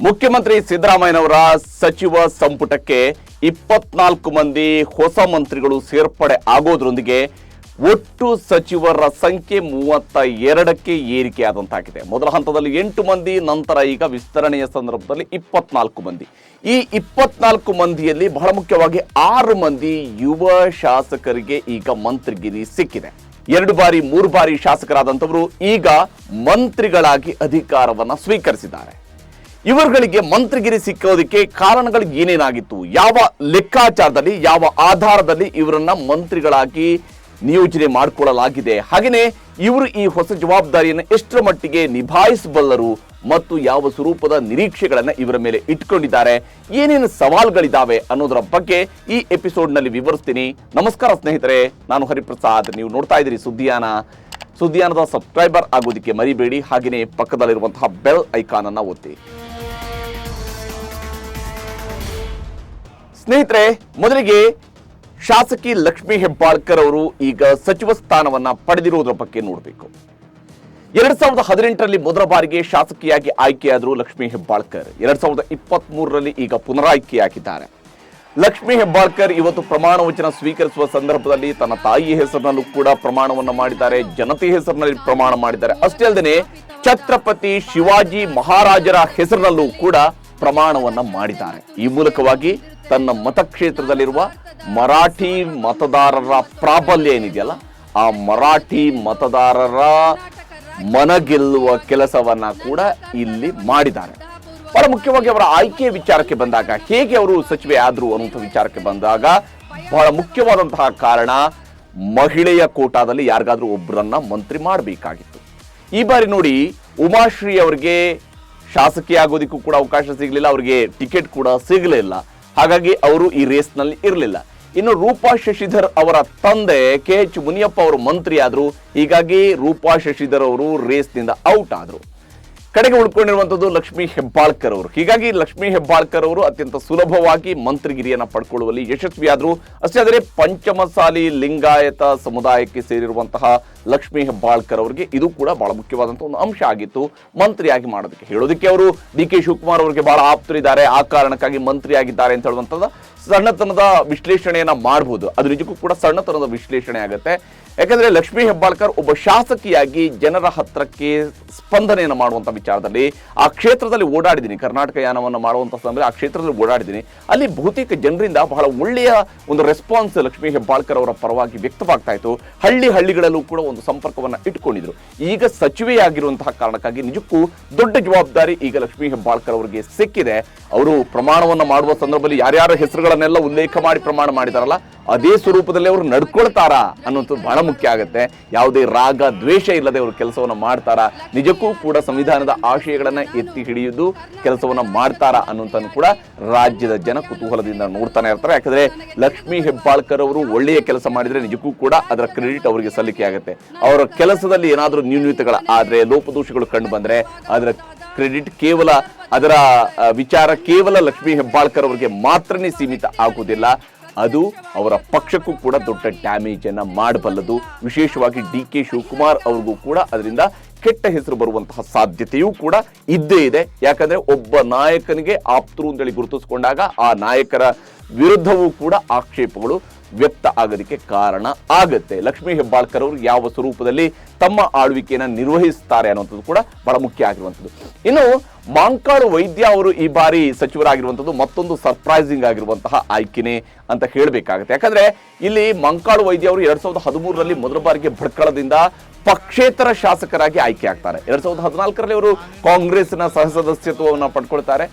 ಮುಖ್ಯಮಂತ್ರಿ ಸಿದ್ದರಾಮಯ್ಯನವರ ಸಚಿವ ಸಂಪುಟಕ್ಕೆ 24 ಮಂದಿ ಹೊಸ ಮಂತ್ರಿಗಳು ಸೇರ್ಪಡೆ ಆಗೋದ್ರೊಂದಿಗೆ ಒಟ್ಟು ಸಚಿವರ ಸಂಖ್ಯೆ 32ಕ್ಕೆ ಏರಿಕೆಯಾದಂತಾಗಿದೆ. ಮೊದಲ ಹಂತದಲ್ಲಿ 8 ಮಂದಿ, ನಂತರ ಈಗ ವಿಸ್ತರಣೆಯ ಸಂದರ್ಭದಲ್ಲಿ 24 ಮಂದಿ. ಈ 24 ಮಂದಿಯಲ್ಲಿ ಬಹಳ ಮುಖ್ಯವಾಗಿ 6 ಮಂದಿ ಯುವ ಶಾಸಕರಿಗೆ ಈಗ ಮಂತ್ರಿಗಿರಿ ಸಿಕ್ಕಿದೆ. 2 ಬಾರಿ 3 ಬಾರಿ ಶಾಸಕರಾದಂಥವರು ಈಗ ಮಂತ್ರಿಗಳಾಗಿ ಅಧಿಕಾರವನ್ನು ಸ್ವೀಕರಿಸಿದ್ದಾರೆ. ಇವರುಗಳಿಗೆ ಮಂತ್ರಿಗಿರಿ ಸಿಕ್ಕೋದಕ್ಕೆ ಕಾರಣಗಳು ಏನೇನಾಗಿತ್ತು, ಯಾವ ಲೆಕ್ಕಾಚಾರದಲ್ಲಿ, ಯಾವ ಆಧಾರದಲ್ಲಿ ಇವರನ್ನ ಮಂತ್ರಿಗಳಾಗಿ ನಿಯೋಜನೆ ಮಾಡಿಕೊಳ್ಳಲಾಗಿದೆ, ಹಾಗೆಯೇ ಇವರು ಈ ಹೊಸ ಜವಾಬ್ದಾರಿಯನ್ನು ಎಷ್ಟರ ಮಟ್ಟಿಗೆ ನಿಭಾಯಿಸಬಲ್ಲರು ಮತ್ತು ಯಾವ ಸ್ವರೂಪದ ನಿರೀಕ್ಷೆಗಳನ್ನು ಇವರ ಮೇಲೆ ಇಟ್ಕೊಂಡಿದ್ದಾರೆ, ಏನೇನು ಸವಾಲುಗಳಿದ್ದಾವೆ ಅನ್ನೋದರ ಬಗ್ಗೆ ಈ ಎಪಿಸೋಡ್ನಲ್ಲಿ ವಿವರಿಸ್ತೀನಿ. ನಮಸ್ಕಾರ ಸ್ನೇಹಿತರೆ, ನಾನು ಹರಿಪ್ರಸಾದ್. ನೀವು ನೋಡ್ತಾ ಇದ್ದೀರಿ ಸುದ್ದಿಯಾನದ ಸಬ್ಸ್ಕ್ರೈಬರ್ ಆಗೋದಕ್ಕೆ ಮರಿಬೇಡಿ. ಹಾಗೆಯೇ ಪಕ್ಕದಲ್ಲಿರುವಂತಹ ಬೆಲ್ ಐಕಾನ್ ಅನ್ನು ಒತ್ತಿ. ಸ್ನೇಹಿತರೆ, ಮೊದಲಿಗೆ ಶಾಸಕಿ ಲಕ್ಷ್ಮೀ ಹೆಬ್ಬಾಳ್ಕರ್ ಅವರು ಈಗ ಸಚಿವ ಸ್ಥಾನವನ್ನ ಪಡೆದಿರುವುದರ ಬಗ್ಗೆ ನೋಡಬೇಕು. 2018ರಲ್ಲಿ ಮೊದಲ ಬಾರಿಗೆ ಶಾಸಕಿಯಾಗಿ ಆಯ್ಕೆಯಾದರು ಲಕ್ಷ್ಮೀ ಹೆಬ್ಬಾಳ್ಕರ್. 2023ರಲ್ಲಿ ಈಗ ಪುನರಾಯ್ಕೆಯಾಗಿದ್ದಾರೆ. ಲಕ್ಷ್ಮೀ ಹೆಬ್ಬಾಳ್ಕರ್ ಇವತ್ತು ಪ್ರಮಾಣ ವಚನ ಸ್ವೀಕರಿಸುವ ಸಂದರ್ಭದಲ್ಲಿ ತನ್ನ ತಾಯಿಯ ಹೆಸರಿನಲ್ಲೂ ಕೂಡ ಪ್ರಮಾಣವನ್ನು ಮಾಡಿದ್ದಾರೆ, ಜನತೆ ಹೆಸರಿನಲ್ಲಿ ಪ್ರಮಾಣ ಮಾಡಿದ್ದಾರೆ. ಅಷ್ಟೇ ಅಲ್ಲದೆ ಛತ್ರಪತಿ ಶಿವಾಜಿ ಮಹಾರಾಜರ ಹೆಸರಿನಲ್ಲೂ ಕೂಡ ಪ್ರಮಾಣವನ್ನ ಮಾಡಿದ್ದಾರೆ. ಈ ಮೂಲಕವಾಗಿ ತನ್ನ ಮತಕ್ಷೇತ್ರದಲ್ಲಿರುವ ಮರಾಠಿ ಮತದಾರರ ಪ್ರಾಬಲ್ಯ ಏನಿದೆಯಲ್ಲ, ಆ ಮರಾಠಿ ಮತದಾರರ ಮನಗೆಲ್ಲುವ ಕೆಲಸವನ್ನ ಕೂಡ ಇಲ್ಲಿ ಮಾಡಿದ್ದಾರೆ. ಬಹಳ ಮುಖ್ಯವಾಗಿ ಅವರ ಆಯ್ಕೆಯ ವಿಚಾರಕ್ಕೆ ಬಂದಾಗ, ಹೇಗೆ ಅವರು ಸಚಿವೆ ಆದ್ರು ಅನ್ನುವಂಥ ವಿಚಾರಕ್ಕೆ ಬಂದಾಗ ಬಹಳ ಮುಖ್ಯವಾದಂತಹ ಕಾರಣ, ಮಹಿಳೆಯ ಕೋಟಾದಲ್ಲಿ ಯಾರಿಗಾದ್ರೂ ಒಬ್ಬರನ್ನ ಮಂತ್ರಿ ಮಾಡಬೇಕಾಗಿತ್ತು. ಈ ಬಾರಿ ನೋಡಿ, ಉಮಾಶ್ರೀ ಅವರಿಗೆ ಶಾಸಕಿ ಆಗೋದಕ್ಕೂ ಕೂಡ ಅವಕಾಶ ಸಿಗಲಿಲ್ಲ, ಅವರಿಗೆ ಟಿಕೆಟ್ ಕೂಡ ಸಿಗಲಿಲ್ಲ. ಹಾಗಾಗಿ ಅವರು ಈ ರೇಸ್ನಲ್ಲಿ ಇರಲಿಲ್ಲ. ಇನ್ನು ರೂಪಾ ಶಶಿಧರ್ ಅವರ ತಂದೆ KH ಮುನಿಯಪ್ಪ ಅವರು ಮಂತ್ರಿ ಆದ್ರು. ಹೀಗಾಗಿ ರೂಪಾ ಶಶಿಧರ್ ಅವರು ರೇಸ್ನಿಂದ ಔಟ್ ಆದ್ರು. ಕಡೆಗೆ ಉಳ್ಕೊಂಡಿರುವಂತದ್ದು ಲಕ್ಷ್ಮೀ ಹೆಬ್ಬಾಳ್ಕರ್ ಅವರು. ಹೀಗಾಗಿ ಲಕ್ಷ್ಮೀ ಹೆಬ್ಬಾಳ್ಕರ್ ಅವರು ಅತ್ಯಂತ ಸುಲಭವಾಗಿ ಮಂತ್ರಿಗಿರಿಯನ್ನ ಪಡ್ಕೊಳ್ಳುವಲ್ಲಿ ಯಶಸ್ವಿಯಾದ್ರು. ಅಷ್ಟೇ ಆದರೆ ಪಂಚಮಸಾಲಿ ಲಿಂಗಾಯತ ಸಮುದಾಯಕ್ಕೆ ಸೇರಿರುವಂತಹ ಲಕ್ಷ್ಮೀ ಹೆಬ್ಬಾಳ್ಕರ್ ಅವರಿಗೆ ಇದು ಕೂಡ ಬಹಳ ಮುಖ್ಯವಾದಂತಹ ಒಂದು ಅಂಶ ಆಗಿತ್ತು ಮಂತ್ರಿಯಾಗಿ ಮಾಡೋದಕ್ಕೆ. ಹೇಳೋದಕ್ಕೆ ಅವರು DK ಶಿವಕುಮಾರ್ ಅವರಿಗೆ ಬಹಳ ಆಪ್ತರಿದ್ದಾರೆ, ಆ ಕಾರಣಕ್ಕಾಗಿ ಮಂತ್ರಿ ಆಗಿದ್ದಾರೆ ಅಂತ ಹೇಳುವಂಥದ್ದು ಸಣ್ಣತನದ ವಿಶ್ಲೇಷಣೆಯನ್ನ ಮಾಡಬಹುದು. ಅದು ನಿಜಕ್ಕೂ ಕೂಡ ಸಣ್ಣತನದ ವಿಶ್ಲೇಷಣೆ ಆಗುತ್ತೆ. ಯಾಕಂದ್ರೆ ಲಕ್ಷ್ಮೀ ಹೆಬ್ಬಾಳ್ಕರ್ ಒಬ್ಬ ಶಾಸಕಿಯಾಗಿ ಜನರ ಹತ್ರಕ್ಕೆ ಸ್ಪಂದನೆಯನ್ನು ಮಾಡುವಂತ ವಿಚಾರದಲ್ಲಿ ಆ ಕ್ಷೇತ್ರದಲ್ಲಿ ಓಡಾಡಿದ್ದೀನಿ. ಕರ್ನಾಟಕ ಯಾನವನ್ನು ಮಾಡುವಂತ ಸಮಯ ಆ ಕ್ಷೇತ್ರದಲ್ಲಿ ಓಡಾಡಿದ್ದೀನಿ. ಅಲ್ಲಿ ಬಹುತೇಕ ಜನರಿಂದ ಬಹಳ ಒಳ್ಳೆಯ ಒಂದು ರೆಸ್ಪಾನ್ಸ್ ಲಕ್ಷ್ಮೀ ಹೆಬ್ಬಾಳ್ಕರ್ ಅವರ ಪರವಾಗಿ ವ್ಯಕ್ತವಾಗ್ತಾ ಇತ್ತು. ಹಳ್ಳಿಗಳಲ್ಲೂ ಕೂಡ ಒಂದು ಸಂಪರ್ಕವನ್ನ ಇಟ್ಕೊಂಡಿದ್ರು. ಈಗ ಸಚಿವೆಯಾಗಿರುವಂತಹ ಕಾರಣಕ್ಕಾಗಿ ನಿಜಕ್ಕೂ ದೊಡ್ಡ ಜವಾಬ್ದಾರಿ ಈಗ ಲಕ್ಷ್ಮೀ ಹೆಬ್ಬಾಳ್ಕರ್ ಅವರಿಗೆ ಸಿಕ್ಕಿದೆ. ಅವರು ಪ್ರಮಾಣವನ್ನು ಮಾಡುವ ಸಂದರ್ಭದಲ್ಲಿ ಯಾರ್ಯಾರ ಹೆಸರುಗಳನ್ನೆಲ್ಲ ಉಲ್ಲೇಖ ಮಾಡಿ ಪ್ರಮಾಣ ಮಾಡಿದಾರಲ್ಲ, ಅದೇ ಸ್ವರೂಪದಲ್ಲಿ ಅವರು ನಡ್ಕೊಳ್ತಾರಾ ಅನ್ನೋದು ಬಹಳ ಮುಖ್ಯ ಆಗುತ್ತೆ. ಯಾವುದೇ ರಾಗ ದ್ವೇಷ ಇಲ್ಲದೆ ಅವರು ಕೆಲಸವನ್ನ ಮಾಡ್ತಾರಾ, ನಿಜಕ್ಕೂ ಕೂಡ ಸಂವಿಧಾನದ ಆಶಯಗಳನ್ನ ಎತ್ತಿ ಹಿಡಿಯುವುದು ಕೆಲಸವನ್ನ ಮಾಡ್ತಾರಾ ಅನ್ನೋದನ್ನು ಕೂಡ ರಾಜ್ಯದ ಜನ ಕುತೂಹಲದಿಂದ ನೋಡ್ತಾನೆ ಇರ್ತಾರೆ. ಯಾಕಂದ್ರೆ ಲಕ್ಷ್ಮೀ ಹೆಬ್ಬಾಳ್ಕರ್ ಅವರು ಒಳ್ಳೆಯ ಕೆಲಸ ಮಾಡಿದ್ರೆ ನಿಜಕ್ಕೂ ಕೂಡ ಅದರ ಕ್ರೆಡಿಟ್ ಅವರಿಗೆ ಸಲ್ಲಿಕೆ ಆಗುತ್ತೆ. ಅವರ ಕೆಲಸದಲ್ಲಿ ಏನಾದರೂ ನ್ಯೂನತೆಗಳ ಆದ್ರೆ, ಲೋಪದೋಷಗಳು ಕಂಡು ಬಂದ್ರೆ ಅದರ ಕ್ರೆಡಿಟ್ ಕೇವಲ ಅದರ ವಿಚಾರ ಕೇವಲ ಲಕ್ಷ್ಮೀ ಹೆಬ್ಬಾಳ್ಕರ್ ಅವರಿಗೆ ಮಾತ್ರನೇ ಸೀಮಿತ ಆಗುವುದಿಲ್ಲ, ಅದು ಅವರ ಪಕ್ಷಕ್ಕೂ ಕೂಡ ದೊಡ್ಡ ಡ್ಯಾಮೇಜ್ ಅನ್ನ ಮಾಡಬಲ್ಲದು. ವಿಶೇಷವಾಗಿ DK ಶಿವಕುಮಾರ್ ಅವ್ರಿಗೂ ಕೂಡ ಅದರಿಂದ ಕೆಟ್ಟ ಹೆಸರು ಬರುವಂತಹ ಸಾಧ್ಯತೆಯೂ ಕೂಡ ಇದ್ದೇ ಇದೆ. ಯಾಕಂದ್ರೆ ಒಬ್ಬ ನಾಯಕನಿಗೆ ಆಪ್ತರು ಅಂತೇಳಿ ಗುರುತಿಸಿಕೊಂಡಾಗ ಆ ನಾಯಕರ ವಿರುದ್ಧವೂ ಕೂಡ ಆಕ್ಷೇಪಗಳು ವ್ಯಕ್ತ ಆಗೋದಕ್ಕೆ ಕಾರಣ ಆಗತ್ತೆ. ಲಕ್ಷ್ಮೀ ಹೆಬ್ಬಾಳ್ಕರ್ ಅವರು ಯಾವ ಸ್ವರೂಪದಲ್ಲಿ ತಮ್ಮ ಆಳ್ವಿಕೆಯನ್ನು ನಿರ್ವಹಿಸುತ್ತಾರೆ ಅನ್ನುವಂಥದ್ದು ಕೂಡ ಬಹಳ ಮುಖ್ಯ ಆಗಿರುವಂಥದ್ದು. ಇನ್ನು ಮಾಂಕಾಳು ವೈದ್ಯ ಅವರು ಈ ಬಾರಿ ಸಚಿವರಾಗಿರುವಂಥದ್ದು ಮತ್ತೊಂದು ಸರ್ಪ್ರೈಸಿಂಗ್ ಆಗಿರುವಂತಹ ಆಯ್ಕೆನೆ ಅಂತ ಹೇಳಬೇಕಾಗುತ್ತೆ. ಯಾಕಂದ್ರೆ ಇಲ್ಲಿ ಮಾಂಕಾಳು ವೈದ್ಯ ಅವರು 2013ರಲ್ಲಿ ಮೊದಲ ಬಾರಿಗೆ ಭಟ್ಕಳದಿಂದ ಪಕ್ಷೇತರ ಶಾಸಕರಾಗಿ ಆಯ್ಕೆ ಆಗ್ತಾರೆ. 2014ರಲ್ಲಿ ಅವರು ಕಾಂಗ್ರೆಸ್ನ ಸಹಸದಸ್ಯತ್ವವನ್ನು ಪಡ್ಕೊಳ್ತಾರೆ.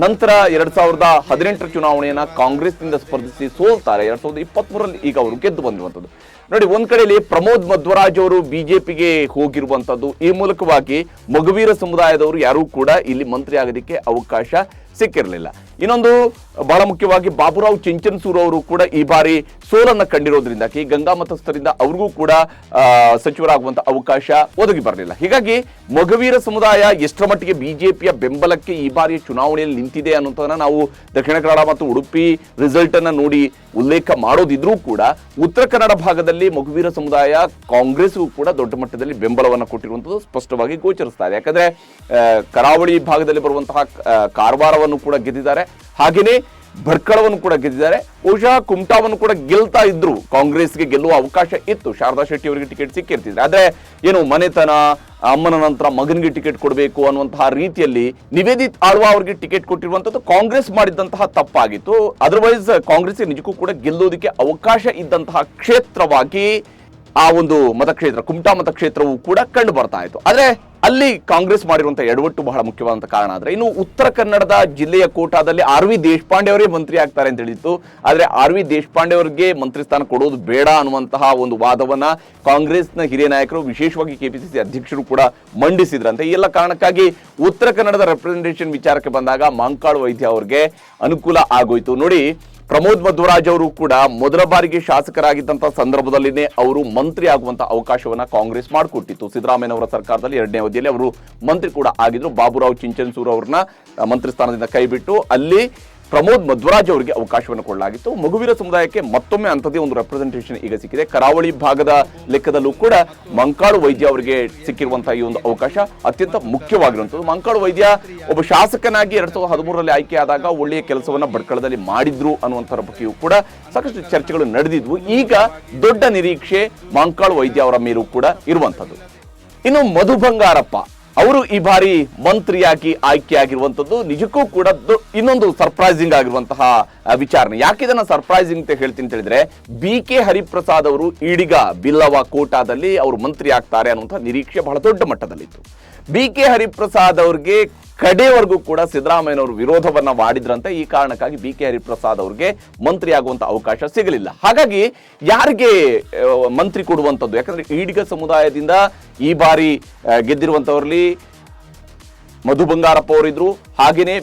ನಂತರ 2018ರ ಚುನಾವಣೆಯನ್ನ ಕಾಂಗ್ರೆಸ್ನಿಂದ ಸ್ಪರ್ಧಿಸಿ ಸೋಲ್ತಾರೆ. 2023ರಲ್ಲಿ ಈಗ ಅವರು ಗೆದ್ದು ಬಂದಿರುವಂಥದ್ದು. ನೋಡಿ, ಒಂದ್ ಕಡೆಯಲ್ಲಿ ಪ್ರಮೋದ್ ಮಧ್ವರಾಜ್ ಅವರು ಬಿಜೆಪಿಗೆ ಹೋಗಿರುವಂತದ್ದು. ಈ ಮೂಲಕವಾಗಿ ಮಗುವೀರ ಸಮುದಾಯದವರು ಯಾರೂ ಕೂಡ ಇಲ್ಲಿ ಮಂತ್ರಿ ಆಗೋದಕ್ಕೆ ಅವಕಾಶ ಸಿಕ್ಕಿರಲಿಲ್ಲ. ಇನ್ನೊಂದು ಬಹಳ ಮುಖ್ಯವಾಗಿ ಬಾಬುರಾವ್ ಚಿಂಚನಸೂರು ಅವರು ಕೂಡ ಈ ಬಾರಿ ಸೋಲನ್ನ ಕಂಡಿರೋದ್ರಿಂದಾಗಿ ಗಂಗಾ ಮತಸ್ಥರಿಂದ ಅವ್ರಿಗೂ ಕೂಡ ಸಚಿವರಾಗುವಂತ ಅವಕಾಶ ಒದಗಿ ಬರಲಿಲ್ಲ. ಹೀಗಾಗಿ ಮೊಗವೀರ ಸಮುದಾಯ ಎಷ್ಟರ ಮಟ್ಟಿಗೆ ಬಿಜೆಪಿಯ ಬೆಂಬಲಕ್ಕೆ ಈ ಬಾರಿ ಚುನಾವಣೆಯಲ್ಲಿ ನಿಂತಿದೆ ಅನ್ನೋದನ್ನ ನಾವು ದಕ್ಷಿಣ ಕನ್ನಡ ಮತ್ತು ಉಡುಪಿ ರಿಸಲ್ಟ್ ಅನ್ನ ನೋಡಿ ಉಲ್ಲೇಖ ಮಾಡೋದಿದ್ರೂ ಕೂಡ ಉತ್ತರ ಕನ್ನಡ ಭಾಗದಲ್ಲಿ ಮೊಗವೀರ ಸಮುದಾಯ ಕಾಂಗ್ರೆಸ್ಗೂ ಕೂಡ ದೊಡ್ಡ ಮಟ್ಟದಲ್ಲಿ ಬೆಂಬಲವನ್ನು ಕೊಟ್ಟಿರುವಂಥದ್ದು ಸ್ಪಷ್ಟವಾಗಿ ಗೋಚರಿಸ್ತಾ ಇದೆ. ಯಾಕಂದ್ರೆ ಕರಾವಳಿ ಭಾಗದಲ್ಲಿ ಬರುವಂತಹ ಕಾರವಾರವನ್ನು ಕೂಡ ಗೆದ್ದಿದ್ದಾರೆ, ಹಾಗೆಯೇ ಭಟ್ಕಳವನ್ನು ಕೂಡ ಗೆದ್ದಿದ್ದಾರೆ. ಬಹುಶಃ ಕುಮಟಾವನ್ನು ಕೂಡ ಗೆಲ್ತಾ ಇದ್ರು, ಕಾಂಗ್ರೆಸ್ಗೆ ಗೆಲ್ಲುವ ಅವಕಾಶ ಇತ್ತು, ಶಾರದಾ ಶೆಟ್ಟಿ ಅವರಿಗೆ ಟಿಕೆಟ್ ಸಿಕ್ಕಿರ್ತಿದ್ರೆ. ಆದ್ರೆ ಏನು ಮನೆತನ, ಅಮ್ಮನ ನಂತರ ಮಗನಿಗೆ ಟಿಕೆಟ್ ಕೊಡಬೇಕು ಅನ್ನುವಂತಹ ರೀತಿಯಲ್ಲಿ ನಿವೇದಿತ್ ಆಳ್ವಾ ಅವರಿಗೆ ಟಿಕೆಟ್ ಕೊಟ್ಟಿರುವಂತದ್ದು ಕಾಂಗ್ರೆಸ್ ಮಾಡಿದಂತಹ ತಪ್ಪಾಗಿತ್ತು. ಅದರ್ವೈಸ್ ಕಾಂಗ್ರೆಸ್ಗೆ ನಿಜಕ್ಕೂ ಕೂಡ ಗೆಲ್ಲೋದಕ್ಕೆ ಅವಕಾಶ ಇದ್ದಂತಹ ಕ್ಷೇತ್ರವಾಗಿ ಆ ಒಂದು ಮತಕ್ಷೇತ್ರ ಕುಮಟಾ ಮತಕ್ಷೇತ್ರವು ಕೂಡ ಕಂಡು ಬರ್ತಾ ಇತ್ತು. ಆದ್ರೆ ಅಲ್ಲಿ ಕಾಂಗ್ರೆಸ್ ಮಾಡಿರುವಂತಹ ಎಡವಟ್ಟು ಬಹಳ ಮುಖ್ಯವಾದಂತಹ ಕಾರಣ. ಆದ್ರೆ ಇನ್ನು ಉತ್ತರ ಕನ್ನಡದ ಜಿಲ್ಲೆಯ ಕೋಟಾದಲ್ಲಿ ಆರ್.ವಿ. ದೇಶಪಾಂಡೆ ಅವರೇ ಮಂತ್ರಿ ಆಗ್ತಾರೆ ಅಂತ ಹೇಳಿತ್ತು. ಆದ್ರೆ ಆರ್.ವಿ. ದೇಶಪಾಂಡೆ ಅವರಿಗೆ ಮಂತ್ರಿ ಸ್ಥಾನ ಕೊಡೋದು ಬೇಡ ಅನ್ನುವಂತಹ ಒಂದು ವಾದವನ್ನ ಕಾಂಗ್ರೆಸ್ನ ಹಿರಿಯ ನಾಯಕರು, ವಿಶೇಷವಾಗಿ ಕೆಪಿಸಿಸಿ ಅಧ್ಯಕ್ಷರು ಕೂಡ ಮಂಡಿಸಿದ್ರಂತೆ. ಈ ಎಲ್ಲ ಕಾರಣಕ್ಕಾಗಿ ಉತ್ತರ ಕನ್ನಡದ ರೆಪ್ರೆಸೆಂಟೇಷನ್ ವಿಚಾರಕ್ಕೆ ಬಂದಾಗ ಮಂಕಾಳು ವೈದ್ಯ ಅವರಿಗೆ ಅನುಕೂಲ ಆಗೋಯ್ತು. ನೋಡಿ, ಪ್ರಮೋದ್ ಮಧ್ವರಾಜ್ ಅವರು ಕೂಡ ಮೊದಲ ಬಾರಿಗೆ ಶಾಸಕರಾಗಿದ್ದಂತಹ ಸಂದರ್ಭದಲ್ಲಿನೇ ಅವರು ಮಂತ್ರಿ ಆಗುವಂತ ಅವಕಾಶವನ್ನ ಕಾಂಗ್ರೆಸ್ ಮಾಡಿಕೊಟ್ಟಿತ್ತು. ಸಿದ್ದರಾಮಯ್ಯ ಸರ್ಕಾರದಲ್ಲಿ 2ನೇ ಅವಧಿಯಲ್ಲಿ ಅವರು ಮಂತ್ರಿ ಕೂಡ ಆಗಿದ್ರು. ಬಾಬುರಾವ್ ಚಿಂಚನಸೂರು ಅವ್ರನ್ನ ಮಂತ್ರಿ ಸ್ಥಾನದಿಂದ ಕೈಬಿಟ್ಟು ಅಲ್ಲಿ ಪ್ರಮೋದ್ ಮಧ್ವರಾಜ್ ಅವರಿಗೆ ಅವಕಾಶವನ್ನು ಕೊಡಲಾಗಿತ್ತು. ಮೊಗವೀರ ಸಮುದಾಯಕ್ಕೆ ಮತ್ತೊಮ್ಮೆ ಅಂಥದ್ದೇ ಒಂದು ರೆಪ್ರೆಸೆಂಟೇಷನ್ ಈಗ ಸಿಕ್ಕಿದೆ. ಕರಾವಳಿ ಭಾಗದ ಲೆಕ್ಕದಲ್ಲೂ ಕೂಡ ಮಂಕಾಳು ವೈದ್ಯ ಅವರಿಗೆ ಸಿಕ್ಕಿರುವಂತಹ ಈ ಒಂದು ಅವಕಾಶ ಅತ್ಯಂತ ಮುಖ್ಯವಾಗಿರುವಂಥದ್ದು. ಮಂಕಾಳು ವೈದ್ಯ ಒಬ್ಬ ಶಾಸಕನಾಗಿ 2013ರಲ್ಲಿ ಆಯ್ಕೆಯಾದಾಗ ಒಳ್ಳೆಯ ಕೆಲಸವನ್ನ ಭಟ್ಕಳದಲ್ಲಿ ಮಾಡಿದ್ರು ಅನ್ನುವಂಥರ ಬಗ್ಗೆಯೂ ಕೂಡ ಸಾಕಷ್ಟು ಚರ್ಚೆಗಳು ನಡೆದಿದ್ವು. ಈಗ ದೊಡ್ಡ ನಿರೀಕ್ಷೆ ಮಂಕಾಳು ವೈದ್ಯ ಅವರ ಮೇಲೂ ಕೂಡ ಇರುವಂಥದ್ದು. ಇನ್ನು ಮಧು ಬಂಗಾರಪ್ಪ ಅವರು ಈ ಬಾರಿ ಮಂತ್ರಿಯಾಗಿ ಆಯ್ಕೆಯಾಗಿರುವಂಥದ್ದು ನಿಜಕ್ಕೂ ಕೂಡ ಇನ್ನೊಂದು ಸರ್ಪ್ರೈಸಿಂಗ್ ಆಗಿರುವಂತಹ ವಿಚಾರಣೆ. ಯಾಕೆ ಇದನ್ನ ಸರ್ಪ್ರೈಸಿಂಗ್ ಅಂತ ಹೇಳ್ತೀನಿ ಅಂತ ಹೇಳಿದ್ರೆ, ಬಿ.ಕೆ. ಹರಿಪ್ರಸಾದ್ ಅವರು ಈಡಿಗ ಬಿಲ್ಲವ ಕೋಟಾದಲ್ಲಿ ಅವರು ಮಂತ್ರಿ ಆಗ್ತಾರೆ ಅನ್ನುವಂತಹ ನಿರೀಕ್ಷೆ ಬಹಳ ದೊಡ್ಡ ಮಟ್ಟದಲ್ಲಿತ್ತು. ಬಿ.ಕೆ. ಹರಿಪ್ರಸಾದ್ ಅವರಿಗೆ ಕಡೆಯವರೆಗೂ ಕೂಡ ಸಿದ್ದರಾಮಯ್ಯನವರು ವಿರೋಧವನ್ನ ಮಾಡಿದ್ರಂತೆ. ಈ ಕಾರಣಕ್ಕಾಗಿ ಬಿ.ಕೆ. ಹರಿಪ್ರಸಾದ್ ಅವರಿಗೆ ಮಂತ್ರಿ ಆಗುವಂತ ಅವಕಾಶ ಸಿಗಲಿಲ್ಲ. ಹಾಗಾಗಿ ಯಾರಿಗೆ ಮಂತ್ರಿ ಕೊಡುವಂಥದ್ದು? ಯಾಕಂದ್ರೆ ಈಡಿಗ ಸಮುದಾಯದಿಂದ ಈ ಬಾರಿ ಗೆದ್ದಿರುವಂತವರಲ್ಲಿ ಮಧು ಬಂಗಾರಪ್ಪ ಅವರಿದ್ರು, ಹಾಗೇನೆ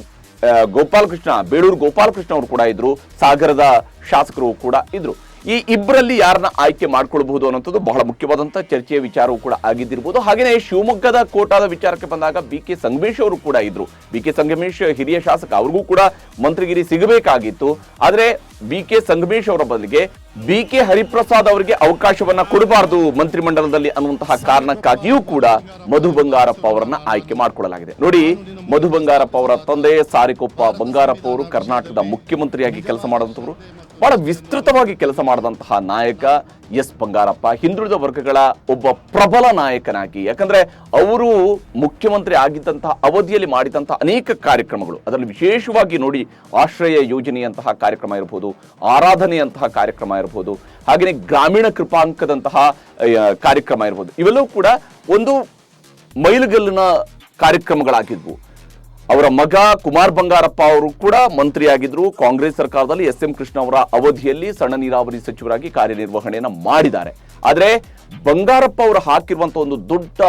ಗೋಪಾಲಕೃಷ್ಣ, ಬೇಳೂರು ಗೋಪಾಲಕೃಷ್ಣ ಅವರು ಕೂಡ ಇದ್ರು, ಸಾಗರದ ಶಾಸಕರು ಕೂಡ ಇದ್ರು. ಈ ಇಬ್ಬರಲ್ಲಿ ಯಾರನ್ನ ಆಯ್ಕೆ ಮಾಡ್ಕೊಳ್ಬಹುದು ಅನ್ನೋಂಥದ್ದು ಬಹಳ ಮುಖ್ಯವಾದಂತಹ ಚರ್ಚೆಯ ವಿಚಾರವೂ ಕೂಡ ಆಗಿದ್ದಿರಬಹುದು. ಹಾಗೆಯೇ ಶಿವಮೊಗ್ಗದ ಕೋಟಾದ ವಿಚಾರಕ್ಕೆ ಬಂದಾಗ ಬಿ.ಕೆ. ಸಂಗಮೇಶ್ ಅವರು ಕೂಡ ಇದ್ರು. ಬಿ.ಕೆ. ಸಂಗಮೇಶ್ ಹಿರಿಯ ಶಾಸಕ, ಅವ್ರಿಗೂ ಕೂಡ ಮಂತ್ರಿಗಿರಿ ಸಿಗಬೇಕಾಗಿತ್ತು. ಆದ್ರೆ ಬಿ.ಕೆ. ಸಂಗಮೇಶ್ ಅವರ ಬದಲಿಗೆ ಬಿ.ಕೆ. ಹರಿಪ್ರಸಾದ್ ಅವರಿಗೆ ಅವಕಾಶವನ್ನ ಕೊಡಬಾರದು ಮಂತ್ರಿಮಂಡಲದಲ್ಲಿ ಅನ್ನುವಂತಹ ಕಾರಣಕ್ಕಾಗಿಯೂ ಕೂಡ ಮಧು ಬಂಗಾರಪ್ಪ ಅವರನ್ನ ಆಯ್ಕೆ ಮಾಡಿಕೊಳ್ಳಲಾಗಿದೆ. ನೋಡಿ, ಮಧು ಬಂಗಾರಪ್ಪ ಅವರ ತಂದೆ ಸಾರಿಕೊಪ್ಪ ಬಂಗಾರಪ್ಪ ಅವರು ಕರ್ನಾಟಕದ ಮುಖ್ಯಮಂತ್ರಿಯಾಗಿ ಕೆಲಸ ಮಾಡಿದಂಥವರು, ಬಹಳ ವಿಸ್ತೃತವಾಗಿ ಕೆಲಸ ಮಾಡಿದಂತಹ ನಾಯಕ ಎಸ್ ಬಂಗಾರಪ್ಪ ಹಿಂದುಳಿದ ವರ್ಗಗಳ ಒಬ್ಬ ಪ್ರಬಲ ನಾಯಕನಾಗಿ, ಯಾಕಂದ್ರೆ ಅವರು ಮುಖ್ಯಮಂತ್ರಿ ಆಗಿದ್ದಂತಹ ಅವಧಿಯಲ್ಲಿ ಮಾಡಿದಂತಹ ಅನೇಕ ಕಾರ್ಯಕ್ರಮಗಳು, ಅದರಲ್ಲಿ ವಿಶೇಷವಾಗಿ ನೋಡಿ ಆಶ್ರಯ ಯೋಜನೆಯಂತಹ ಕಾರ್ಯಕ್ರಮ ಇರಬಹುದು, ಆರಾಧನೆಯಂತಹ ಕಾರ್ಯಕ್ರಮ ಇರಬಹುದು, ಹಾಗೆಯೇ ಗ್ರಾಮೀಣ ಕೃಪಾಂಕದಂತಹ ಕಾರ್ಯಕ್ರಮ ಇರಬಹುದು, ಇವೆಲ್ಲವೂ ಕೂಡ ಒಂದು ಮೈಲುಗಲ್ಲಿನ ಕಾರ್ಯಕ್ರಮಗಳಾಗಿದ್ವು. ಅವರ ಮಗ ಕುಮಾರ್ ಬಂಗಾರಪ್ಪ ಅವರು ಕೂಡ ಮಂತ್ರಿಯಾಗಿದ್ರು. ಕಾಂಗ್ರೆಸ್ ಸರ್ಕಾರದಲ್ಲಿ ಎಸ್.ಎಂ. ಕೃಷ್ಣ ಅವರ ಅವಧಿಯಲ್ಲಿ ಸಣ್ಣ ನೀರಾವರಿ ಸಚಿವರಾಗಿ ಕಾರ್ಯನಿರ್ವಹಣೆಯನ್ನ ಮಾಡಿದ್ದಾರೆ. ಆದ್ರೆ ಬಂಗಾರಪ್ಪ ಅವರು ಹಾಕಿರುವಂತಹ ಒಂದು ದೊಡ್ಡ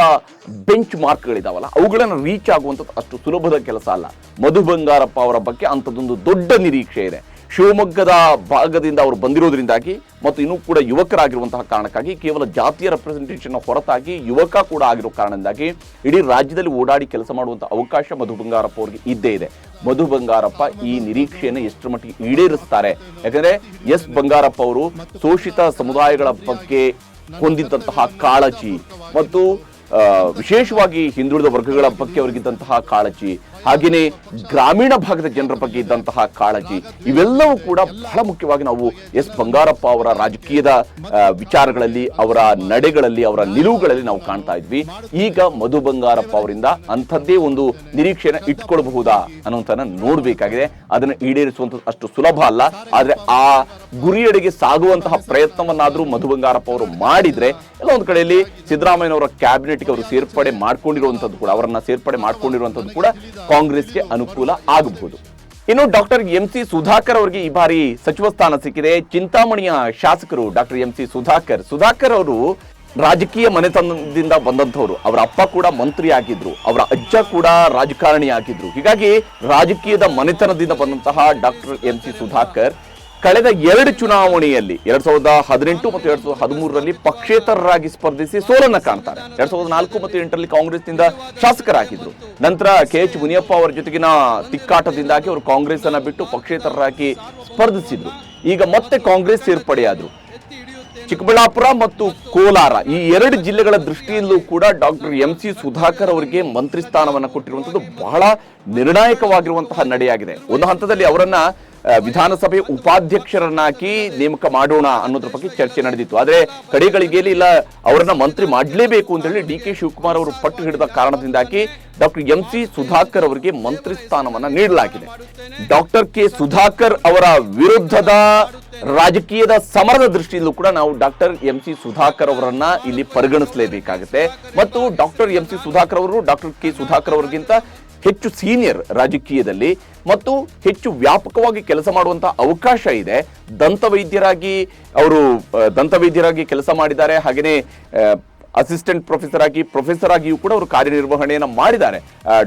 ಬೆಂಚ್ ಮಾರ್ಕ್ಗಳಿದಾವಲ್ಲ, ಅವುಗಳನ್ನು ರೀಚ್ ಆಗುವಂಥದ್ದು ಅಷ್ಟು ಸುಲಭದ ಕೆಲಸ ಅಲ್ಲ. ಮಧು ಬಂಗಾರಪ್ಪ ಅವರ ಬಗ್ಗೆ ಅಂಥದ್ದೊಂದು ದೊಡ್ಡ ನಿರೀಕ್ಷೆ ಇದೆ. ಶಿವಮೊಗ್ಗದ ಭಾಗದಿಂದ ಅವರು ಬಂದಿರೋದ್ರಿಂದಾಗಿ ಮತ್ತು ಇನ್ನೂ ಕೂಡ ಯುವಕರಾಗಿರುವಂತಹ ಕಾರಣಕ್ಕಾಗಿ, ಕೇವಲ ಜಾತಿಯ ರೆಪ್ರೆಸೆಂಟೇಷನ್ ಹೊರತಾಗಿ ಯುವಕ ಕೂಡ ಆಗಿರೋ ಕಾರಣದಿಂದಾಗಿ ಇಡೀ ರಾಜ್ಯದಲ್ಲಿ ಓಡಾಡಿ ಕೆಲಸ ಮಾಡುವಂತಹ ಅವಕಾಶ ಮಧು ಬಂಗಾರಪ್ಪ ಅವರಿಗೆ ಇದ್ದೇ ಇದೆ. ಮಧು ಬಂಗಾರಪ್ಪ ಈ ನಿರೀಕ್ಷೆಯನ್ನು ಎಷ್ಟರ ಮಟ್ಟಿಗೆ ಈಡೇರಿಸ್ತಾರೆ? ಯಾಕಂದ್ರೆ ಎಸ್ ಬಂಗಾರಪ್ಪ ಅವರು ಶೋಷಿತ ಸಮುದಾಯಗಳ ಬಗ್ಗೆ ಹೊಂದಿದ್ದಂತಹ ಕಾಳಜಿ ಮತ್ತು ವಿಶೇಷವಾಗಿ ಹಿಂದುಳಿದ ವರ್ಗಗಳ ಬಗ್ಗೆ ಅವರಿಗಿದ್ದಂತಹ ಕಾಳಜಿ, ಹಾಗೆಯೇ ಗ್ರಾಮೀಣ ಭಾಗದ ಜನರ ಬಗ್ಗೆ ಇದ್ದಂತಹ ಕಾಳಜಿ, ಇವೆಲ್ಲವೂ ಕೂಡ ಬಹಳ ಮುಖ್ಯವಾಗಿ ನಾವು ಎಸ್ ಬಂಗಾರಪ್ಪ ಅವರ ರಾಜಕೀಯದ ವಿಚಾರಗಳಲ್ಲಿ, ಅವರ ನಡೆಗಳಲ್ಲಿ, ಅವರ ನಿಲುವುಗಳಲ್ಲಿ ನಾವು ಕಾಣ್ತಾ ಇದ್ವಿ. ಈಗ ಮಧು ಬಂಗಾರಪ್ಪ ಅವರಿಂದ ಅಂಥದ್ದೇ ಒಂದು ನಿರೀಕ್ಷೆನ ಇಟ್ಕೊಳ್ಬಹುದಾ ಅನ್ನೋಂಥನ್ನ ನೋಡ್ಬೇಕಾಗಿದೆ. ಅದನ್ನು ಈಡೇರಿಸುವಂಥದ್ದು ಅಷ್ಟು ಸುಲಭ ಅಲ್ಲ. ಆದ್ರೆ ಆ ಗುರಿಯೆಡೆಗೆ ಸಾಗುವಂತಹ ಪ್ರಯತ್ನವನ್ನಾದ್ರೂ ಮಧು ಬಂಗಾರಪ್ಪ ಅವರು ಮಾಡಿದ್ರೆ ಎಲ್ಲ ಒಂದು ಕಡೆಯಲ್ಲಿ ಸಿದ್ದರಾಮಯ್ಯನವರ ಕ್ಯಾಬಿನೆಟ್ಗೆ ಅವರು ಸೇರ್ಪಡೆ ಮಾಡ್ಕೊಂಡಿರುವಂಥದ್ದು ಕೂಡ, ಅವರನ್ನ ಸೇರ್ಪಡೆ ಮಾಡ್ಕೊಂಡಿರುವಂಥದ್ದು ಕೂಡ ಕಾಂಗ್ರೆಸ್ಗೆ ಅನುಕೂಲ ಆಗಬಹುದು. ಇನ್ನು ಡಾಕ್ಟರ್ ಎಂ.ಸಿ. ಸುಧಾಕರ್ ಅವರಿಗೆ ಈ ಬಾರಿ ಸಚಿವ ಸ್ಥಾನ ಸಿಕ್ಕಿದೆ. ಚಿಂತಾಮಣಿಯ ಶಾಸಕರು ಡಾಕ್ಟರ್ ಎಂ.ಸಿ. ಸುಧಾಕರ್ ಅವರು ರಾಜಕೀಯ ಮನೆತನದಿಂದ ಬಂದಂಥವ್ರು. ಅವರ ಅಪ್ಪ ಕೂಡ ಮಂತ್ರಿ ಆಗಿದ್ರು, ಅವರ ಅಜ್ಜ ಕೂಡ ರಾಜಕಾರಣಿ ಆಗಿದ್ರು. ಹೀಗಾಗಿ ರಾಜಕೀಯದ ಮನೆತನದಿಂದ ಬಂದಂತಹ ಡಾಕ್ಟರ್ MC ಸುಧಾಕರ್ ಕಳೆದ 2 ಚುನಾವಣೆಯಲ್ಲಿ 2018 ಮತ್ತು 2013ರಲ್ಲಿ ಪಕ್ಷೇತರರಾಗಿ ಸ್ಪರ್ಧಿಸಿ ಸೋಲನ್ನ ಕಾಣ್ತಾರೆ. 2004 ಮತ್ತು 2008ರಲ್ಲಿ ಕಾಂಗ್ರೆಸ್ನಿಂದ ಶಾಸಕರಾಗಿದ್ರು. ನಂತರ KH ಮುನಿಯಪ್ಪ ಅವರ ಜೊತೆಗಿನ ತಿಕ್ಕಾಟದಿಂದಾಗಿ ಅವರು ಕಾಂಗ್ರೆಸ್ ಅನ್ನ ಬಿಟ್ಟು ಪಕ್ಷೇತರರಾಗಿ ಸ್ಪರ್ಧಿಸಿದ್ರು. ಈಗ ಮತ್ತೆ ಕಾಂಗ್ರೆಸ್ ಸೇರ್ಪಡೆಯಾದ್ರು. ಚಿಕ್ಕಬಳ್ಳಾಪುರ ಮತ್ತು ಕೋಲಾರ ಈ 2 ಜಿಲ್ಲೆಗಳ ದೃಷ್ಟಿಯಲ್ಲೂ ಕೂಡ ಡಾಕ್ಟರ್ MC ಸುಧಾಕರ್ ಅವರಿಗೆ ಮಂತ್ರಿ ಸ್ಥಾನವನ್ನು ಕೊಟ್ಟಿರುವಂತದ್ದು ಬಹಳ ನಿರ್ಣಾಯಕವಾಗಿರುವಂತಹ ನಡೆಯಾಗಿದೆ. ಒಂದು ಹಂತದಲ್ಲಿ ಅವರನ್ನ ವಿಧಾನಸಭೆ ಉಪಾಧ್ಯಕ್ಷರನ್ನಾಗಿ ನೇಮಕ ಮಾಡೋಣ ಅನ್ನೋದ್ರ ಬಗ್ಗೆ ಚರ್ಚೆ ನಡೆದಿತ್ತು. ಆದ್ರೆ ಕಡೆಗಳಿಗೆಯಲ್ಲಿ ಇಲ್ಲ, ಅವರನ್ನ ಮಂತ್ರಿ ಮಾಡಲೇಬೇಕು ಅಂತ ಹೇಳಿ DK ಶಿವಕುಮಾರ್ ಅವರು ಪಟ್ಟು ಹಿಡಿದ ಕಾರಣದಿಂದಾಗಿ ಡಾಕ್ಟರ್ MC ಸುಧಾಕರ್ ಅವರಿಗೆ ಮಂತ್ರಿ ಸ್ಥಾನವನ್ನ ನೀಡಲಾಗಿದೆ. ಡಾಕ್ಟರ್ K ಸುಧಾಕರ್ ಅವರ ವಿರುದ್ಧದ ರಾಜಕೀಯದ ಸಮರದ ದೃಷ್ಟಿಯಲ್ಲೂ ಕೂಡ ನಾವು ಡಾಕ್ಟರ್ MC ಸುಧಾಕರ್ ಅವರನ್ನ ಇಲ್ಲಿ ಪರಿಗಣಿಸಲೇಬೇಕಾಗುತ್ತೆ. ಮತ್ತು ಡಾಕ್ಟರ್ MC ಸುಧಾಕರ್ ಅವರು ಡಾಕ್ಟರ್ K ಸುಧಾಕರ್ ಅವರಿಗಿಂತ ಹೆಚ್ಚು ಸೀನಿಯರ್ ರಾಜಕೀಯದಲ್ಲಿ ಮತ್ತು ಹೆಚ್ಚು ವ್ಯಾಪಕವಾಗಿ ಕೆಲಸ ಮಾಡುವಂತಹ ಅವಕಾಶ ಇದೆ. ದಂತವೈದ್ಯರಾಗಿ ಕೆಲಸ ಮಾಡಿದ್ದಾರೆ. ಹಾಗೆಯೇ ಅಸಿಸ್ಟೆಂಟ್ ಪ್ರೊಫೆಸರ್ ಆಗಿಯೂ ಕೂಡ ಅವರು ಕಾರ್ಯನಿರ್ವಹಣೆಯನ್ನು ಮಾಡಿದ್ದಾರೆ.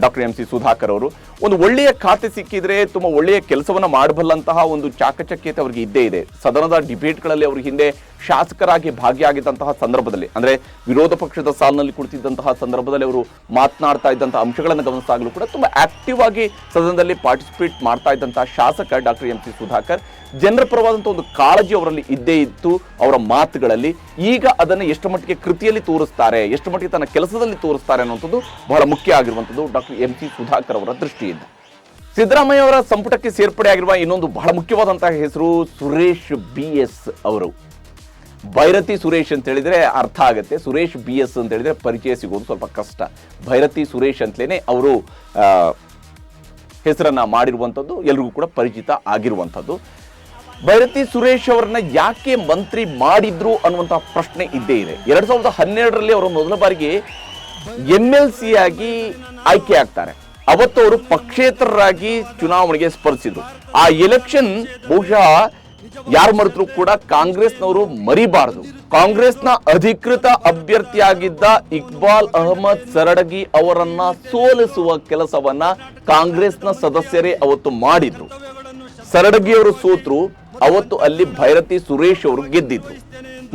ಡಾಕ್ಟರ್ MC ಸುಧಾಕರ್ ಅವರು ಒಂದು ಒಳ್ಳೆಯ ಖಾತೆ ಸಿಕ್ಕಿದ್ರೆ ತುಂಬಾ ಒಳ್ಳೆಯ ಕೆಲಸವನ್ನ ಮಾಡಬಲ್ಲಂತಹ ಒಂದು ಚಾಕಚಕ್ಯತೆ ಅವರಿಗೆ ಇದ್ದೇ ಇದೆ. ಸದನದ ಡಿಬೇಟ್ಗಳಲ್ಲಿ ಅವರು ಹಿಂದೆ ಶಾಸಕರಾಗಿ ಭಾಗಿಯಾಗಿದ್ದಂತಹ ಸಂದರ್ಭದಲ್ಲಿ, ಅಂದ್ರೆ ವಿರೋಧ ಪಕ್ಷದ ಸಾಲಿನಲ್ಲಿ ಕುಳಿತಿದ್ದಂತಹ ಸಂದರ್ಭದಲ್ಲಿ ಅವರು ಮಾತನಾಡ್ತಾ ಇದ್ದಂತಹ ಅಂಶಗಳನ್ನು ಗಮನಿಸಿದಾಗಲೂ ಕೂಡ ತುಂಬಾ ಆಕ್ಟಿವ್ ಆಗಿ ಸದನದಲ್ಲಿ ಪಾರ್ಟಿಸಿಪೇಟ್ ಮಾಡ್ತಾ ಇದ್ದಂತಹ ಶಾಸಕ ಡಾಕ್ಟರ್ MC ಸುಧಾಕರ್. ಜನರ ಪರವಾದಂತಹ ಒಂದು ಕಾಳಜಿ ಅವರಲ್ಲಿ ಇದ್ದೇ ಇತ್ತು ಅವರ ಮಾತುಗಳಲ್ಲಿ. ಈಗ ಅದನ್ನು ಎಷ್ಟು ಮಟ್ಟಿಗೆ ಕೃತಿಯಲ್ಲಿ ತೋರಿಸ್ತಾರೆ, ಎಷ್ಟು ಮಟ್ಟಿಗೆ ತನ್ನ ಕೆಲಸದಲ್ಲಿ ತೋರಿಸ್ತಾರೆ ಅನ್ನುವಂಥದ್ದು ಬಹಳ ಮುಖ್ಯ ಆಗಿರುವಂಥದ್ದು ಡಾಕ್ಟರ್ MC ಸುಧಾಕರ್ ಅವರ ದೃಷ್ಟಿಯಿಂದ. ಸಿದ್ದರಾಮಯ್ಯ ಅವರ ಸಂಪುಟಕ್ಕೆ ಸೇರ್ಪಡೆಯಾಗಿರುವ ಇನ್ನೊಂದು ಬಹಳ ಮುಖ್ಯವಾದಂತಹ ಹೆಸರು ಸುರೇಶ್ BS ಅವರು. ಭೈರತಿ ಸುರೇಶ್ ಅಂತ ಹೇಳಿದ್ರೆ ಅರ್ಥ ಆಗುತ್ತೆ, ಸುರೇಶ್ BS ಅಂತ ಹೇಳಿದ್ರೆ ಪರಿಚಯ ಸಿಗೋದು ಸ್ವಲ್ಪ ಕಷ್ಟ. ಭೈರತಿ ಸುರೇಶ್ ಅಂತಲೇ ಅವರು ಹೆಸರನ್ನ ಮಾಡಿರುವಂಥದ್ದು, ಎಲ್ರಿಗೂ ಕೂಡ ಪರಿಚಿತ ಆಗಿರುವಂಥದ್ದು. ಭೈರತಿ ಸುರೇಶ್ ಅವರನ್ನ ಯಾಕೆ ಮಂತ್ರಿ ಮಾಡಿದ್ರು ಅನ್ನುವಂತಹ ಪ್ರಶ್ನೆ ಇದ್ದೇ ಇದೆ. 2012ರಲ್ಲಿ ಅವರು ಮೊದಲ ಬಾರಿಗೆ MLC ಆಗಿ ಆಯ್ಕೆ ಆಗ್ತಾರೆ. ಅವತ್ತು ಅವರು ಪಕ್ಷೇತರರಾಗಿ ಚುನಾವಣೆಗೆ ಸ್ಪರ್ಧಿಸಿದ್ರು. ಆ ಎಲೆಕ್ಷನ್ ಬಹುಶಃ ಯಾರು ಮರೆತರೂ ಕೂಡ ಕಾಂಗ್ರೆಸ್ನವರು ಮರಿಬಾರದು. ಕಾಂಗ್ರೆಸ್ನ ಅಧಿಕೃತ ಅಭ್ಯರ್ಥಿಯಾಗಿದ್ದ ಇಕ್ಬಾಲ್ ಅಹಮದ್ ಸರಡಗಿ ಅವರನ್ನ ಸೋಲಿಸುವ ಕೆಲಸವನ್ನ ಕಾಂಗ್ರೆಸ್ನ ಸದಸ್ಯರೇ ಅವತ್ತು ಮಾಡಿದ್ರು. ಸರಡಗಿ ಅವರು ಸೋತ್ರು, ಅವತ್ತು ಅಲ್ಲಿ ಭೈರತಿ ಸುರೇಶ್ ಅವರು ಗೆದ್ದಿದ್ರು.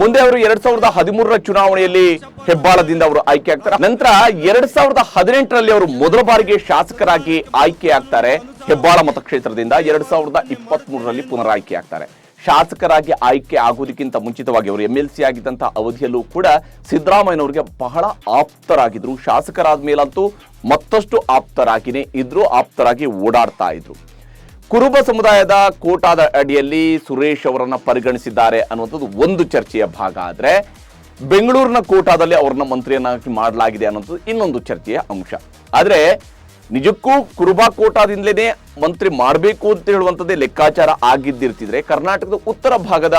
ಮುಂದೆ ಅವರು 2013ರ ಚುನಾವಣೆಯಲ್ಲಿ ಹೆಬ್ಬಾಳದಿಂದ ಅವರು ಆಯ್ಕೆ ಆಗ್ತಾರೆ. ನಂತರ 2018ರಲ್ಲಿ ಅವರು ಮೊದಲ ಬಾರಿಗೆ ಶಾಸಕರಾಗಿ ಆಯ್ಕೆ ಆಗ್ತಾರೆ ಹೆಬ್ಬಾಳ ಮತಕ್ಷೇತ್ರದಿಂದ. 2023ರಲ್ಲಿ ಪುನರಾಯ್ಕೆ ಆಗ್ತಾರೆ. ಶಾಸಕರಾಗಿ ಆಯ್ಕೆ ಆಗೋದಕ್ಕಿಂತ ಮುಂಚಿತವಾಗಿ ಅವರು MLC ಆಗಿದ್ದಂತಹ ಅವಧಿಯಲ್ಲೂ ಕೂಡ ಸಿದ್ದರಾಮಯ್ಯನವರಿಗೆ ಬಹಳ ಆಪ್ತರಾಗಿದ್ರು. ಶಾಸಕರಾದ ಮೇಲಂತೂ ಮತ್ತಷ್ಟು ಆಪ್ತರಾಗಿನೇ ಇದ್ರು, ಆಪ್ತರಾಗಿ ಓಡಾಡ್ತಾ ಇದ್ರು. ಕುರುಬ ಸಮುದಾಯದ ಕೋಟಾದ ಅಡಿಯಲ್ಲಿ ಸುರೇಶ್ ಅವರನ್ನ ಪರಿಗಣಿಸಿದ್ದಾರೆ ಅನ್ನುವಂಥದ್ದು ಒಂದು ಚರ್ಚೆಯ ಭಾಗ. ಆದ್ರೆ ಬೆಂಗಳೂರಿನ ಕೋಟಾದಲ್ಲಿ ಅವರನ್ನ ಮಂತ್ರಿಯನ್ನಾಗಿ ಮಾಡಲಾಗಿದೆ ಅನ್ನೋದು ಇನ್ನೊಂದು ಚರ್ಚೆಯ ಅಂಶ. ಆದ್ರೆ ನಿಜಕ್ಕೂ ಕುರುಬಾ ಕೋಟಾದಿಂದಲೇ ಮಂತ್ರಿ ಮಾಡಬೇಕು ಅಂತ ಹೇಳುವಂಥದ್ದೇ ಲೆಕ್ಕಾಚಾರ ಆಗಿದ್ದಿರ್ತಿದ್ರೆ ಕರ್ನಾಟಕದ ಉತ್ತರ ಭಾಗದ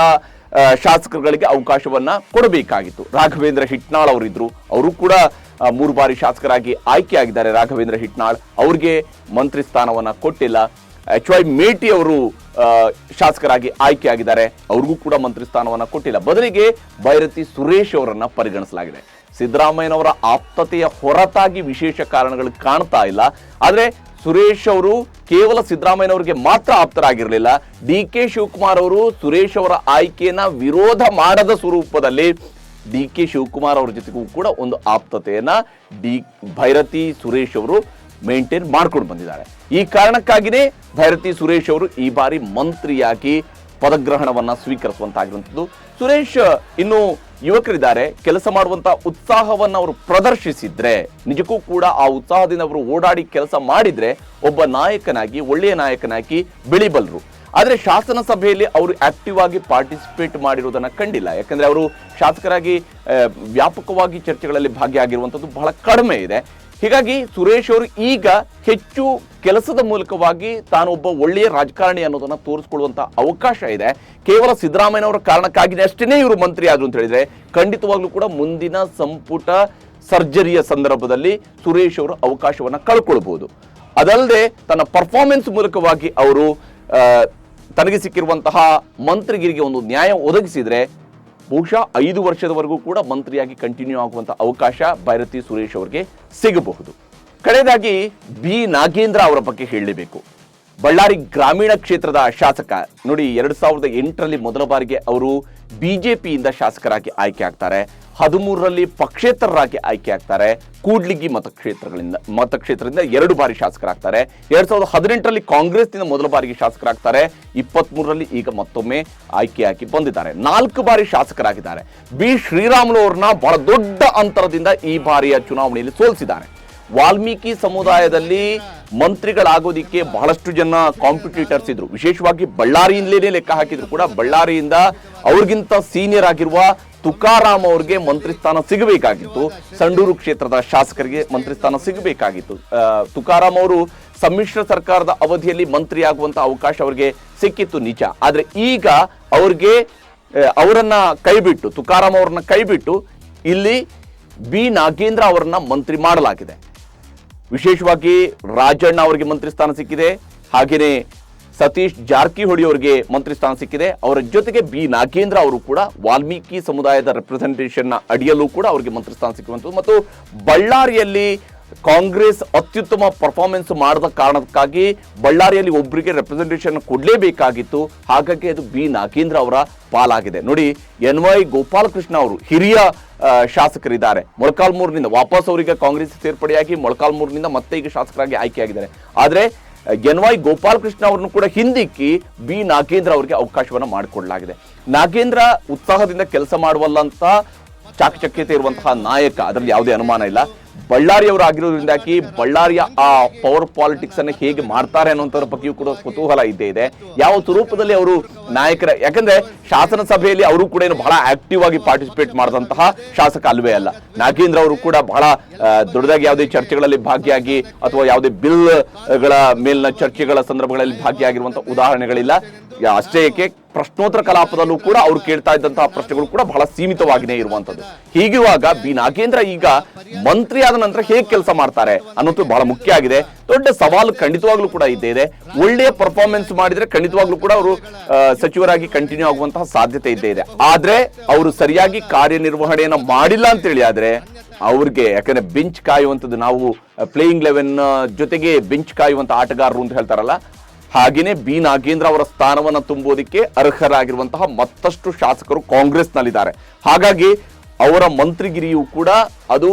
ಶಾಸಕರುಗಳಿಗೆ ಅವಕಾಶವನ್ನ ಕೊಡಬೇಕಾಗಿತ್ತು. ರಾಘವೇಂದ್ರ ಹಿಟ್ನಾಳ್ ಅವರಿದ್ರು, ಅವರು ಕೂಡ 3 ಬಾರಿ ಶಾಸಕರಾಗಿ ಆಯ್ಕೆ ಆಗಿದ್ದಾರೆ. ರಾಘವೇಂದ್ರ ಹಿಟ್ನಾಳ್ ಅವ್ರಿಗೆ ಮಂತ್ರಿ ಸ್ಥಾನವನ್ನ ಕೊಟ್ಟಿಲ್ಲ. HY ಮೇಟಿ ಅವರು ಶಾಸಕರಾಗಿ ಆಯ್ಕೆ ಆಗಿದ್ದಾರೆ, ಅವ್ರಿಗೂ ಕೂಡ ಮಂತ್ರಿ ಸ್ಥಾನವನ್ನ ಕೊಟ್ಟಿಲ್ಲ. ಬದಲಿಗೆ ಭೈರತಿ ಸುರೇಶ್ ಅವರನ್ನ ಪರಿಗಣಿಸಲಾಗಿದೆ. ಸಿದ್ದರಾಮಯ್ಯನವರ ಆಪ್ತತೆಯ ಹೊರತಾಗಿ ವಿಶೇಷ ಕಾರಣಗಳು ಕಾಣ್ತಾ ಇಲ್ಲ. ಆದ್ರೆ ಸುರೇಶ್ ಅವರು ಕೇವಲ ಸಿದ್ದರಾಮಯ್ಯನವರಿಗೆ ಮಾತ್ರ ಆಪ್ತರಾಗಿರಲಿಲ್ಲ. DK ಶಿವಕುಮಾರ್ ಅವರು ಸುರೇಶ್ ಅವರ ಆಯ್ಕೆಯನ್ನ ವಿರೋಧ ಮಾಡದ ಸ್ವರೂಪದಲ್ಲಿ DK ಶಿವಕುಮಾರ್ ಅವರ ಜೊತೆಗೂ ಕೂಡ ಒಂದು ಆಪ್ತತೆಯನ್ನ ಭೈರತಿ ಸುರೇಶ್ ಅವರು ಮೇಂಟೈನ್ ಮಾಡ್ಕೊಂಡು ಬಂದಿದ್ದಾರೆ. ಈ ಕಾರಣಕ್ಕಾಗಿಯೇ ಭೈರತಿ ಸುರೇಶ್ ಅವರು ಈ ಬಾರಿ ಮಂತ್ರಿಯಾಗಿ ಪದಗ್ರಹಣವನ್ನ ಸ್ವೀಕರಿಸುವಂತಾಗಿರುವಂಥದ್ದು. ಸುರೇಶ್ ಇನ್ನು ಯುವಕರಿದ್ದಾರೆ, ಕೆಲಸ ಮಾಡುವಂತಹ ಉತ್ಸಾಹವನ್ನು ಅವರು ಪ್ರದರ್ಶಿಸಿದ್ರೆ, ನಿಜಕ್ಕೂ ಕೂಡ ಆ ಉತ್ಸಾಹದಿಂದ ಅವರು ಓಡಾಡಿ ಕೆಲಸ ಮಾಡಿದ್ರೆ ಒಬ್ಬ ನಾಯಕನಾಗಿ, ಒಳ್ಳೆಯ ನಾಯಕನಾಗಿ ಬೆಳಿಬಲ್ರು. ಆದರೆ ಶಾಸನ ಸಭೆಯಲ್ಲಿ ಅವರು ಆಕ್ಟಿವ್ ಆಗಿ ಪಾರ್ಟಿಸಿಪೇಟ್ ಮಾಡಿರೋದನ್ನ ಕಂಡಿಲ್ಲ. ಯಾಕಂದ್ರೆ ಅವರು ಶಾಸಕರಾಗಿ ವ್ಯಾಪಕವಾಗಿ ಚರ್ಚೆಗಳಲ್ಲಿ ಭಾಗಿಯಾಗಿರುವಂಥದ್ದು ಬಹಳ ಕಡಿಮೆ ಇದೆ. ಹೀಗಾಗಿ ಸುರೇಶ್ ಅವರು ಈಗ ಹೆಚ್ಚು ಕೆಲಸದ ಮೂಲಕವಾಗಿ ತಾನೊಬ್ಬ ಒಳ್ಳೆಯ ರಾಜಕಾರಣಿ ಅನ್ನೋದನ್ನ ತೋರಿಸ್ಕೊಳ್ಳುವಂತ ಅವಕಾಶ ಇದೆ. ಕೇವಲ ಸಿದ್ದರಾಮಯ್ಯನವರ ಕಾರಣಕ್ಕಾಗಿ ಅಷ್ಟೇ ಇವರು ಮಂತ್ರಿ ಆದ್ರು ಅಂತ ಹೇಳಿದ್ರೆ ಖಂಡಿತವಾಗ್ಲೂ ಕೂಡ ಮುಂದಿನ ಸಂಪುಟ ಸರ್ಜರಿಯ ಸಂದರ್ಭದಲ್ಲಿ ಸುರೇಶ್ ಅವರು ಅವಕಾಶವನ್ನ ಕಳ್ಕೊಳ್ಬಹುದು. ಅದಲ್ಲದೆ ತನ್ನ ಪರ್ಫಾರ್ಮೆನ್ಸ್ ಮೂಲಕವಾಗಿ ಅವರು ತನಗೆ ಸಿಕ್ಕಿರುವಂತಹ ಮಂತ್ರಿಗಿರಿಗೆ ಒಂದು ನ್ಯಾಯ ಒದಗಿಸಿದ್ರೆ ಬಹುಶಃ 5 ವರ್ಷದವರೆಗೂ ಕೂಡ ಮಂತ್ರಿಯಾಗಿ ಕಂಟಿನ್ಯೂ ಆಗುವಂಥ ಅವಕಾಶ ಭೈರತಿ ಸುರೇಶ್ ಅವರಿಗೆ ಸಿಗಬಹುದು. ಕಡೆಯದಾಗಿ ಬಿ ನಾಗೇಂದ್ರ ಅವರ ಬಗ್ಗೆ ಹೇಳಲೇಬೇಕು. ಬಳ್ಳಾರಿ ಗ್ರಾಮೀಣ ಕ್ಷೇತ್ರದ ಶಾಸಕ ನೋಡಿ, 2008ರಲ್ಲಿ ಮೊದಲ ಬಾರಿಗೆ ಅವರು ಬಿಜೆಪಿಯಿಂದ ಶಾಸಕರಾಗಿ ಆಯ್ಕೆ ಆಗ್ತಾರೆ. 13ರಲ್ಲಿ ಪಕ್ಷೇತರರಾಗಿ ಆಯ್ಕೆ ಆಗ್ತಾರೆ. ಕೂಡ್ಲಿಗಿ ಮತಕ್ಷೇತ್ರದಿಂದ 2 ಬಾರಿ ಶಾಸಕರಾಗ್ತಾರೆ. 2018ರಲ್ಲಿ ಕಾಂಗ್ರೆಸ್ನಿಂದ ಮೊದಲ ಬಾರಿಗೆ ಶಾಸಕರಾಗ್ತಾರೆ. 23ರಲ್ಲಿ ಈಗ ಮತ್ತೊಮ್ಮೆ ಆಯ್ಕೆಯಾಗಿ ಬಂದಿದ್ದಾರೆ. 4 ಬಾರಿ ಶಾಸಕರಾಗಿದ್ದಾರೆ. ಬಿ ಶ್ರೀರಾಮುಲು ಅವ್ರನ್ನ ಬಹಳ ದೊಡ್ಡ ಅಂತರದಿಂದ ಈ ಬಾರಿಯ ಚುನಾವಣೆಯಲ್ಲಿ ಸೋಲಿಸಿದ್ದಾರೆ. ವಾಲ್ಮೀಕಿ ಸಮುದಾಯದಲ್ಲಿ ಮಂತ್ರಿಗಳಾಗೋದಿಕ್ಕೆ ಬಹಳಷ್ಟು ಜನ ಕಾಂಪಿಟೇಟರ್ಸ್ ಇದ್ರು. ವಿಶೇಷವಾಗಿ ಬಳ್ಳಾರಿಯಿಂದಲೇ ಲೆಕ್ಕ ಹಾಕಿದ್ರು ಕೂಡ ಬಳ್ಳಾರಿಯಿಂದ ಅವ್ರಿಗಿಂತ ಸೀನಿಯರ್ ಆಗಿರುವ ತುಕಾರಾಮ್ ಅವ್ರಿಗೆ ಮಂತ್ರಿ ಸ್ಥಾನ ಸಿಗಬೇಕಾಗಿತ್ತು. ಸಂಡೂರು ಕ್ಷೇತ್ರದ ಶಾಸಕರಿಗೆ ಮಂತ್ರಿ ಸ್ಥಾನ ಸಿಗಬೇಕಾಗಿತ್ತು. ತುಕಾರಾಮ್ ಅವರು ಸಮ್ಮಿಶ್ರ ಸರ್ಕಾರದ ಅವಧಿಯಲ್ಲಿ ಮಂತ್ರಿ ಆಗುವಂತ ಅವಕಾಶ ಅವರಿಗೆ ಸಿಕ್ಕಿತ್ತು ನಿಜ. ಆದ್ರೆ ಈಗ ಅವರನ್ನ ಕೈಬಿಟ್ಟು, ತುಕಾರಾಮ್ ಅವ್ರನ್ನ ಕೈಬಿಟ್ಟು ಇಲ್ಲಿ ಬಿ ನಾಗೇಂದ್ರ ಅವರನ್ನ ಮಂತ್ರಿ ಮಾಡಲಾಗಿದೆ. ವಿಶೇಷವಾಗಿ ರಾಜಣ್ಣ ಅವರಿಗೆ ಮಂತ್ರಿ ಸ್ಥಾನ ಸಿಕ್ಕಿದೆ. ಹಾಗೆಯೇ ಸತೀಶ್ ಜಾರಕಿಹೊಳಿ ಅವರಿಗೆ ಮಂತ್ರಿ ಸ್ಥಾನ ಸಿಕ್ಕಿದೆ. ಅವರ ಜೊತೆಗೆ ಬಿ ನಾಗೇಂದ್ರ ಅವರು ಕೂಡ ವಾಲ್ಮೀಕಿ ಸಮುದಾಯದ ರೆಪ್ರೆಸೆಂಟೇಷನ್ ಅಡಿಯಲ್ಲೂ ಕೂಡ ಅವರಿಗೆ ಮಂತ್ರಿ ಸ್ಥಾನ ಸಿಕ್ಕುವಂಥದ್ದು. ಮತ್ತು ಬಳ್ಳಾರಿಯಲ್ಲಿ ಕಾಂಗ್ರೆಸ್ ಅತ್ಯುತ್ತಮ ಪರ್ಫಾರ್ಮೆನ್ಸ್ ಮಾಡದ ಕಾರಣಕ್ಕಾಗಿ ಬಳ್ಳಾರಿಯಲ್ಲಿ ಒಬ್ಬರಿಗೆ ರೆಪ್ರೆಸೆಂಟೇಷನ್ ಕೊಡಲೇಬೇಕಾಗಿತ್ತು. ಹಾಗಾಗಿ ಅದು ಬಿ ನಾಗೇಂದ್ರ ಅವರ ಪಾಲಾಗಿದೆ. ನೋಡಿ, NY ಗೋಪಾಲಕೃಷ್ಣ ಅವರು ಹಿರಿಯ ಶಾಸಕರಿದ್ದಾರೆ. ಮೊಳಕಾಲ್ಮೂರಿನಿಂದ ವಾಪಸ್ ಅವರಿಗೆ ಕಾಂಗ್ರೆಸ್ ಸೇರ್ಪಡೆಯಾಗಿ ಮೊಳಕಾಲ್ಮೂರಿನಿಂದ ಮತ್ತೆ ಈಗ ಶಾಸಕರಾಗಿ ಆಯ್ಕೆಯಾಗಿದ್ದಾರೆ. ಆದರೆ NY ಗೋಪಾಲಕೃಷ್ಣ ಅವರನ್ನು ಕೂಡ ಹಿಂದಿಕ್ಕಿ ಬಿ ನಾಗೇಂದ್ರ ಅವರಿಗೆ ಅವಕಾಶವನ್ನು ಮಾಡಿಕೊಡಲಾಗಿದೆ. ನಾಗೇಂದ್ರ ಉತ್ಸಾಹದಿಂದ ಕೆಲಸ ಮಾಡುವಲ್ಲಂತ ಚಾಕಚಕ್ಯತೆ ಇರುವಂತಹ ನಾಯಕ, ಅದರಲ್ಲಿ ಯಾವುದೇ ಅನುಮಾನ ಇಲ್ಲ. ಬಳ್ಳಾರಿಯವರು ಆಗಿರೋದ್ರಿಂದಾಗಿ ಬಳ್ಳಾರಿಯ ಆ ಪವರ್ ಪಾಲಿಟಿಕ್ಸ್ ಅನ್ನು ಹೇಗೆ ಮಾಡ್ತಾರೆ ಅನ್ನೋಂಥದ್ರ ಬಗ್ಗೆಯೂ ಕೂಡ ಕುತೂಹಲ ಇದ್ದೇ ಇದೆ. ಯಾವ ಸ್ವರೂಪದಲ್ಲಿ ಅವರು ಯಾಕಂದ್ರೆ ಶಾಸನ ಸಭೆಯಲ್ಲಿ ಅವರು ಕೂಡ ಏನು ಬಹಳ ಆಕ್ಟಿವ್ ಆಗಿ ಪಾರ್ಟಿಸಿಪೇಟ್ ಮಾಡಿದಂತಹ ಶಾಸಕ ಅಲ್ವೇ ಅಲ್ಲ. ನಾಗೇಂದ್ರ ಅವರು ಕೂಡ ಬಹಳ ದೊಡ್ಡದಾಗಿ ಯಾವುದೇ ಚರ್ಚೆಗಳಲ್ಲಿ ಭಾಗಿಯಾಗಿ ಅಥವಾ ಯಾವುದೇ ಬಿಲ್ಗಳ ಮೇಲಿನ ಚರ್ಚೆಗಳ ಸಂದರ್ಭಗಳಲ್ಲಿ ಭಾಗಿಯಾಗಿರುವಂತಹ ಉದಾಹರಣೆಗಳಿಲ್ಲ. ಅಷ್ಟೇ ಏಕೆ ಪ್ರಶ್ನೋತ್ತರ ಕಲಾಪದಲ್ಲೂ ಕೂಡ ಅವರು ಕೇಳ್ತಾ ಇದ್ದಂತಹ ಪ್ರಶ್ನೆಗಳು ಕೂಡ ಬಹಳ ಸೀಮಿತವಾಗಿಯೇ ಇರುವಂತದ್ದು. ಹೀಗಿರುವಾಗ ಬಿ ನಾಗೇಂದ್ರ ಈಗ ಮಂತ್ರಿ ಆದ ನಂತರ ಹೇಗೆ ಕೆಲಸ ಮಾಡ್ತಾರೆ ಅನ್ನೋದು ಬಹಳ ಮುಖ್ಯ ಆಗಿದೆ. ದೊಡ್ಡ ಸವಾಲು ಖಂಡಿತವಾಗ್ಲೂ ಕೂಡ ಇದ್ದೇ ಇದೆ. ಒಳ್ಳೆಯ ಪರ್ಫಾರ್ಮೆನ್ಸ್ ಮಾಡಿದ್ರೆ ಖಂಡಿತವಾಗ್ಲೂ ಕೂಡ ಅವರು ಸಚಿವರಾಗಿ ಕಂಟಿನ್ಯೂ ಆಗುವಂತಹ ಸಾಧ್ಯತೆ ಇದ್ದೇ ಇದೆ. ಆದ್ರೆ ಅವರು ಸರಿಯಾಗಿ ಕಾರ್ಯನಿರ್ವಹಣೆಯನ್ನ ಮಾಡಿಲ್ಲ ಅಂತೇಳಿ ಆದ್ರೆ ಅವ್ರಿಗೆ, ಯಾಕಂದ್ರೆ ಬೆಂಚ್ ಕಾಯುವಂಥದ್ದು, ನಾವು ಪ್ಲೇಯಿಂಗ್ 11 ಜೊತೆಗೆ ಬೆಂಚ್ ಕಾಯುವಂತ ಆಟಗಾರರು ಅಂತ ಹೇಳ್ತಾರಲ್ಲ, ಹಾಗೇನೆ ಬಿ ನಾಗೇಂದ್ರ ಅವರ ಸ್ಥಾನವನ್ನು ತುಂಬುವುದಕ್ಕೆ ಅರ್ಹರಾಗಿರುವಂತಹ ಮತ್ತಷ್ಟು ಶಾಸಕರು ಕಾಂಗ್ರೆಸ್ನಲ್ಲಿದ್ದಾರೆ. ಹಾಗಾಗಿ ಅವರ ಮಂತ್ರಿಗಿರಿಯು ಕೂಡ ಅದು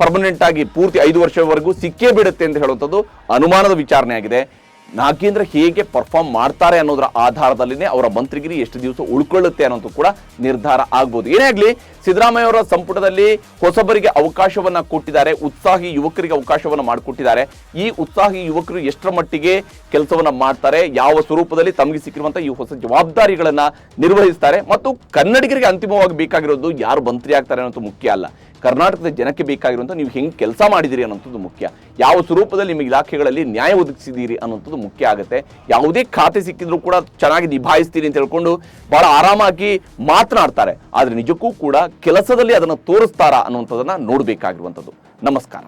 ಪರ್ಮನೆಂಟ್ ಆಗಿ ಪೂರ್ತಿ 5 ವರ್ಷವರೆಗೂ ಸಿಕ್ಕೇ ಬಿಡುತ್ತೆ ಅಂತ ಹೇಳುವಂಥದ್ದು ಅನುಮಾನದ ವಿಚಾರಣೆ ಆಗಿದೆ. ನಾಗೇಂದ್ರ ಹೇಗೆ ಪರ್ಫಾರ್ಮ್ ಮಾಡ್ತಾರೆ ಅನ್ನೋದರ ಆಧಾರದಲ್ಲಿನೇ ಅವರ ಮಂತ್ರಿಗಿರಿ ಎಷ್ಟು ದಿವಸ ಉಳ್ಕೊಳ್ಳುತ್ತೆ ಅನ್ನೋದು ಕೂಡ ನಿರ್ಧಾರ ಆಗ್ಬೋದು. ಏನೇ ಆಗಲಿ, ಸಿದ್ದರಾಮಯ್ಯ ಅವರ ಸಂಪುಟದಲ್ಲಿ ಹೊಸಬರಿಗೆ ಅವಕಾಶವನ್ನ ಕೊಟ್ಟಿದ್ದಾರೆ, ಉತ್ಸಾಹಿ ಯುವಕರಿಗೆ ಅವಕಾಶವನ್ನ ಮಾಡಿಕೊಟ್ಟಿದ್ದಾರೆ. ಈ ಉತ್ಸಾಹಿ ಯುವಕರು ಎಷ್ಟರ ಮಟ್ಟಿಗೆ ಕೆಲಸವನ್ನ ಮಾಡ್ತಾರೆ, ಯಾವ ಸ್ವರೂಪದಲ್ಲಿ ತಮಗೆ ಸಿಕ್ಕಿರುವಂತಹ ಈ ಹೊಸ ಜವಾಬ್ದಾರಿಗಳನ್ನ ನಿರ್ವಹಿಸ್ತಾರೆ, ಮತ್ತು ಕನ್ನಡಿಗರಿಗೆ ಅಂತಿಮವಾಗಿ ಬೇಕಾಗಿರೋದು ಯಾರು ಮಂತ್ರಿ ಆಗ್ತಾರೆ ಅನ್ನೋದು ಮುಖ್ಯ ಅಲ್ಲ, ಕರ್ನಾಟಕದ ಜನಕ್ಕೆ ಬೇಕಾಗಿರುವಂಥ ನೀವು ಹೆಂಗೆ ಕೆಲಸ ಮಾಡಿದಿರಿ ಅನ್ನೋಂಥದ್ದು ಮುಖ್ಯ. ಯಾವ ಸ್ವರೂಪದಲ್ಲಿ ನಿಮ್ಮ ಇಲಾಖೆಗಳಲ್ಲಿ ನ್ಯಾಯ ಒದಗಿಸಿದ್ದೀರಿ ಅನ್ನೋಂಥದ್ದು ಮುಖ್ಯ ಆಗುತ್ತೆ. ಯಾವುದೇ ಖಾತೆ ಸಿಕ್ಕಿದ್ರು ಕೂಡ ಚೆನ್ನಾಗಿ ನಿಭಾಯಿಸ್ತೀರಿ ಅಂತ ಹೇಳ್ಕೊಂಡು ಬಹಳ ಆರಾಮಾಗಿ ಮಾತನಾಡ್ತಾರೆ, ಆದರೆ ನಿಜಕ್ಕೂ ಕೂಡ ಕೆಲಸದಲ್ಲಿ ಅದನ್ನು ತೋರಿಸ್ತಾರಾ ಅನ್ನುವಂಥದ್ದನ್ನ ನೋಡಬೇಕಾಗಿರುವಂಥದ್ದು. ನಮಸ್ಕಾರ.